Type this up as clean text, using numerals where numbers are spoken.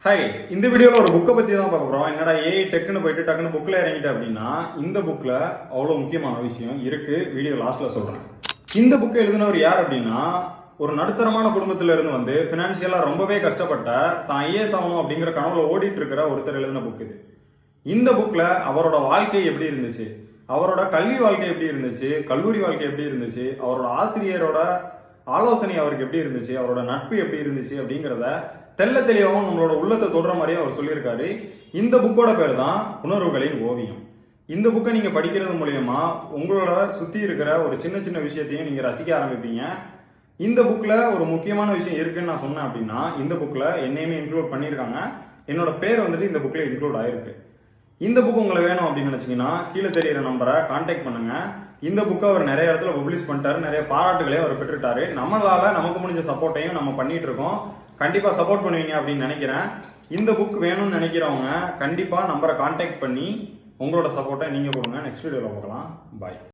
Hi, இந்த வீடியோவில் ஒரு புக்கை பற்றி தான் பார்க்க போகிறோம். என்னடா ஏஐ டெக்குன்னு போயிட்டு டக்குன்னு புக்கில் இறங்கிட்டேன் அப்படின்னா, இந்த புக்கில் அவ்வளோ முக்கியமான விஷயம் இருக்குது. வீடியோ லாஸ்ட்டில் சொல்கிறேன். இந்த புக்கை எழுதினவர் யார் அப்படின்னா, ஒரு நடுத்தரமான குடும்பத்தில் இருந்து வந்து ஃபினான்ஷியலாக ரொம்பவே கஷ்டப்பட்ட தான் ஐஏஎஸ் ஆகணும் அப்படிங்கிற கனவுல ஓடிட்டு இருக்கிற ஒருத்தர் எழுதின புக் இது. இந்த புக்கில் அவரோட வாழ்க்கை எப்படி இருந்துச்சு, அவரோட கல்வி வாழ்க்கை எப்படி இருந்துச்சு, கல்லூரி வாழ்க்கை எப்படி இருந்துச்சு, அவரோட ஆசிரியரோட ஆலோசனை அவருக்கு எப்படி இருந்துச்சு, அவரோட நட்பு எப்படி இருந்துச்சு அப்படிங்கிறத தெல்ல தெளிவாகவும் நம்மளோட உள்ளத்தை தொடுற மாதிரியே அவர் சொல்லியிருக்காரு. இந்த புக்கோட பேர் தான் உணர்வுகளின் ஓவியம். இந்த புக்கை நீங்க படிக்கிறது மூலியமா உங்களோட சுத்தி இருக்கிற ஒரு சின்ன சின்ன விஷயத்தையும் நீங்க ரசிக்க ஆரம்பிப்பீங்க. இந்த புக்ல ஒரு முக்கியமான விஷயம் இருக்குன்னு நான் சொன்னேன் அப்படின்னா, இந்த புக்ல என்னையுமே இன்க்ளூட் பண்ணியிருக்காங்க. என்னோட பேர் வந்துட்டு இந்த புக்ல இன்க்ளூட் ஆயிருக்கு. இந்த புக் உங்களுக்கு வேணும் அப்படின்னு நினைச்சீங்கன்னா கீழே தெரியிற நம்பரை கான்டாக்ட் பண்ணுங்க. இந்த புக்கை அவர் நிறைய இடத்துல பப்ளிஷ் பண்ணிட்டாரு, நிறைய பாராட்டுகளையும் அவர் பெற்றுட்டாரு. நம்மளால நமக்கு முடிஞ்ச சப்போர்ட்டையும் நம்ம பண்ணிட்டு இருக்கோம். கண்டிப்பா சப்போர்ட் பண்ணுவீங்க அப்படின்னு நினைக்கிறேன். இந்த புக் வேணும்னு நினைக்கிறவங்க கண்டிப்பா நம்பரை கான்டாக்ட் பண்ணி உங்களோட சப்போர்ட்டை நீங்க கொடுங்க. நெக்ஸ்ட் வீடியோல பார்க்கலாம். பாய்.